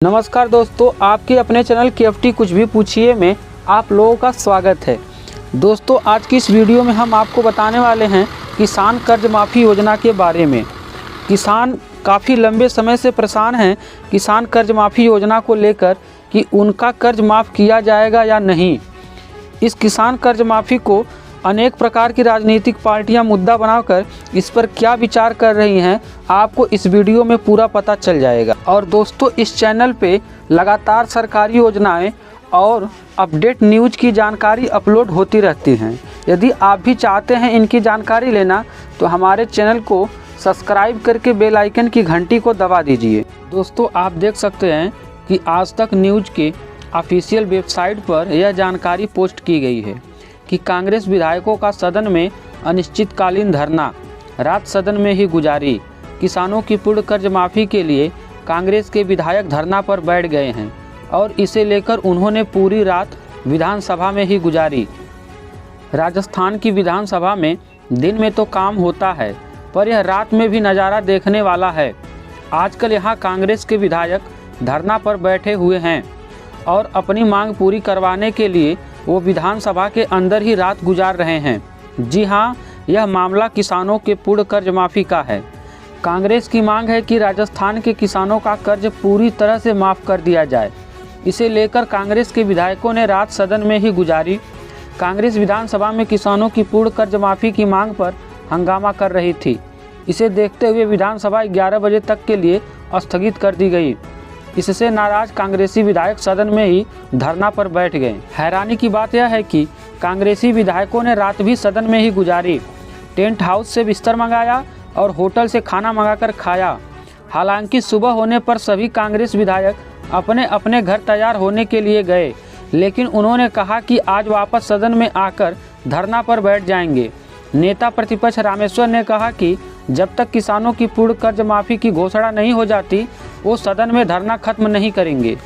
नमस्कार दोस्तों, आपके अपने चैनल KFT कुछ भी पूछिए में आप लोगों का स्वागत है। दोस्तों, आज की इस वीडियो में हम आपको बताने वाले हैं किसान कर्ज माफ़ी योजना के बारे में। किसान काफ़ी लंबे समय से परेशान हैं किसान कर्ज माफ़ी योजना को लेकर कि उनका कर्ज माफ़ किया जाएगा या नहीं। इस किसान कर्ज माफ़ी को अनेक प्रकार की राजनीतिक पार्टियां मुद्दा बनाकर इस पर क्या विचार कर रही हैं, आपको इस वीडियो में पूरा पता चल जाएगा। और दोस्तों, इस चैनल पे लगातार सरकारी योजनाएं और अपडेट न्यूज की जानकारी अपलोड होती रहती हैं। यदि आप भी चाहते हैं इनकी जानकारी लेना तो हमारे चैनल को सब्सक्राइब करके बेल आइकन की घंटी को दबा दीजिए। दोस्तों, आप देख सकते हैं कि आज तक न्यूज के ऑफिशियल वेबसाइट पर यह जानकारी पोस्ट की गई है कि कांग्रेस विधायकों का सदन में अनिश्चितकालीन धरना, रात सदन में ही गुजारी। किसानों की पूर्ण कर्ज माफ़ी के लिए कांग्रेस के विधायक धरना पर बैठ गए हैं और इसे लेकर उन्होंने पूरी रात विधानसभा में ही गुजारी। राजस्थान की विधानसभा में दिन में तो काम होता है, पर यह रात में भी नज़ारा देखने वाला है। आजकल यहाँ कांग्रेस के विधायक धरना पर बैठे हुए हैं और अपनी मांग पूरी करवाने के लिए वो विधानसभा के अंदर ही रात गुजार रहे हैं। जी हाँ, यह मामला किसानों के पूर्ण कर्ज माफ़ी का है। कांग्रेस की मांग है कि राजस्थान के किसानों का कर्ज पूरी तरह से माफ़ कर दिया जाए। इसे लेकर कांग्रेस के विधायकों ने रात सदन में ही गुजारी। कांग्रेस विधानसभा में किसानों की पूर्ण कर्ज माफ़ी की मांग पर हंगामा कर रही थी। इसे देखते हुए विधानसभा 11 बजे तक के लिए स्थगित कर दी गई। इससे नाराज कांग्रेसी विधायक सदन में ही धरना पर बैठ गए। हैरानी की बात यह है कि कांग्रेसी विधायकों ने रात भी सदन में ही गुजारी। टेंट हाउस से बिस्तर मंगाया और होटल से खाना मंगाकर खाया। हालांकि सुबह होने पर सभी कांग्रेस विधायक अपने अपने घर तैयार होने के लिए गए, लेकिन उन्होंने कहा कि आज वापस सदन में आकर धरना पर बैठ जाएंगे। नेता प्रतिपक्ष रामेश्वर ने कहा कि जब तक किसानों की पूर्ण कर्ज माफ़ी की घोषणा नहीं हो जाती वो सदन में धरना खत्म नहीं करेंगे।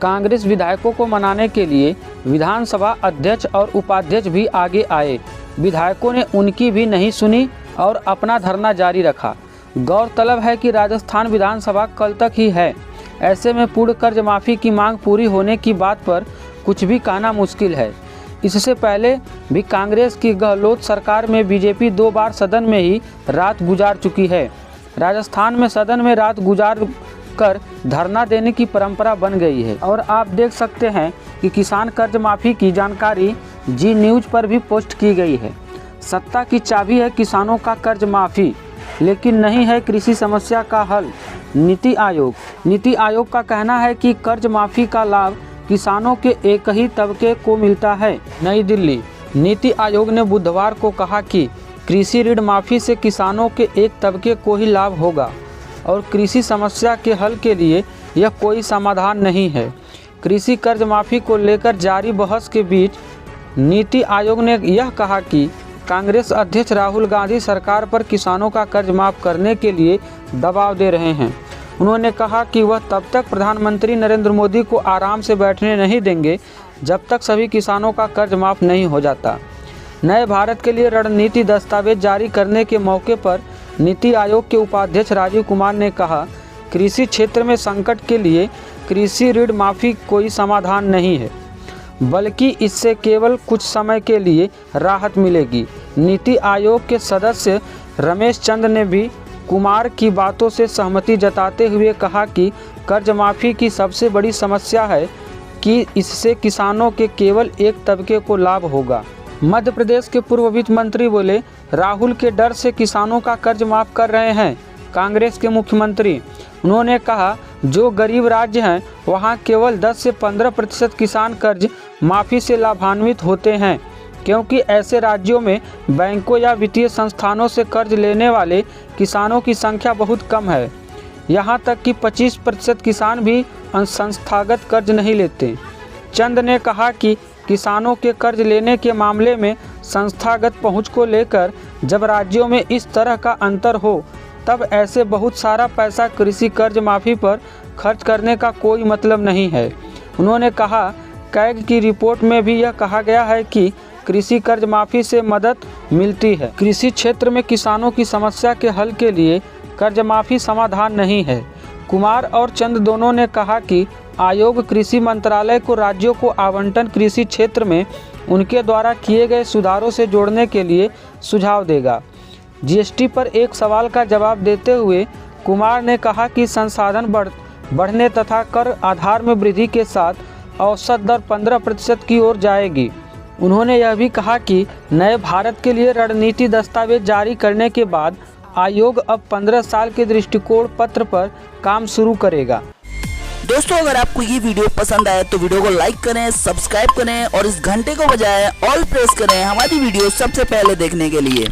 कांग्रेस विधायकों को मनाने के लिए विधानसभा अध्यक्ष और उपाध्यक्ष भी आगे आए। विधायकों ने उनकी भी नहीं सुनी और अपना धरना जारी रखा। गौरतलब है कि राजस्थान विधानसभा कल तक ही है। ऐसे में पूर्ण कर्ज माफ़ी की मांग पूरी होने की बात पर कुछ भी कहना मुश्किल है। इससे पहले भी कांग्रेस की गहलोत सरकार में बीजेपी 2 बार सदन में ही रात गुजार चुकी है। राजस्थान में सदन में रात गुजार कर धरना देने की परंपरा बन गई है। और आप देख सकते हैं कि किसान कर्ज माफ़ी की जानकारी जी न्यूज़ पर भी पोस्ट की गई है। सत्ता की चाबी है किसानों का कर्ज माफ़ी, लेकिन नहीं है कृषि समस्या का हल। नीति आयोग का कहना है कि कर्ज माफ़ी का लाभ किसानों के एक ही तबके को मिलता है। नई दिल्ली, नीति आयोग ने बुधवार को कहा कि कृषि ऋण माफ़ी से किसानों के एक तबके को ही लाभ होगा और कृषि समस्या के हल के लिए यह कोई समाधान नहीं है। कृषि कर्ज माफ़ी को लेकर जारी बहस के बीच नीति आयोग ने यह कहा कि कांग्रेस अध्यक्ष राहुल गांधी सरकार पर किसानों का कर्ज माफ़ करने के लिए दबाव दे रहे हैं। उन्होंने कहा कि वह तब तक प्रधानमंत्री नरेंद्र मोदी को आराम से बैठने नहीं देंगे जब तक सभी किसानों का कर्ज माफ़ नहीं हो जाता। नए भारत के लिए रणनीति दस्तावेज जारी करने के मौके पर नीति आयोग के उपाध्यक्ष राजीव कुमार ने कहा, कृषि क्षेत्र में संकट के लिए कृषि ऋण माफ़ी कोई समाधान नहीं है, बल्कि इससे केवल कुछ समय के लिए राहत मिलेगी। नीति आयोग के सदस्य रमेश चंद ने भी कुमार की बातों से सहमति जताते हुए कहा कि कर्ज माफ़ी की सबसे बड़ी समस्या है कि इससे किसानों के केवल एक तबके को लाभ होगा। मध्य प्रदेश के पूर्व वित्त मंत्री बोले, राहुल के डर से किसानों का कर्ज माफ़ कर रहे हैं कांग्रेस के मुख्यमंत्री। उन्होंने कहा, जो गरीब राज्य हैं वहां केवल 10 से 15% किसान कर्ज माफ़ी से लाभान्वित होते हैं, क्योंकि ऐसे राज्यों में बैंकों या वित्तीय संस्थानों से कर्ज लेने वाले किसानों की संख्या बहुत कम है। यहाँ तक कि 25% किसान भी संस्थागत कर्ज नहीं लेते। चंद ने कहा कि किसानों के कर्ज लेने के मामले में संस्थागत पहुंच को लेकर जब राज्यों में इस तरह का अंतर हो तब ऐसे बहुत सारा पैसा कृषि कर्ज माफ़ी पर खर्च करने का कोई मतलब नहीं है। उन्होंने कहा, कैग की रिपोर्ट में भी यह कहा गया है कि कृषि कर्ज माफ़ी से मदद मिलती है। कृषि क्षेत्र में किसानों की समस्या के हल के लिए कर्ज माफ़ी समाधान नहीं है, कुमार और चंद दोनों ने कहा कि आयोग कृषि मंत्रालय को राज्यों को आवंटन कृषि क्षेत्र में उनके द्वारा किए गए सुधारों से जोड़ने के लिए सुझाव देगा। जीएसटी पर एक सवाल का जवाब देते हुए कुमार ने कहा कि संसाधन बढ़ने तथा कर आधार में वृद्धि के साथ औसत दर 15% की ओर जाएगी। उन्होंने यह भी कहा कि नए भारत के लिए रणनीति दस्तावेज जारी करने के बाद आयोग अब 15 साल के दृष्टिकोण पत्र पर काम शुरू करेगा। दोस्तों, अगर आपको ये वीडियो पसंद आए तो वीडियो को लाइक करें, सब्सक्राइब करें और इस घंटे को बजाय ऑल प्रेस करें हमारी वीडियो सबसे पहले देखने के लिए।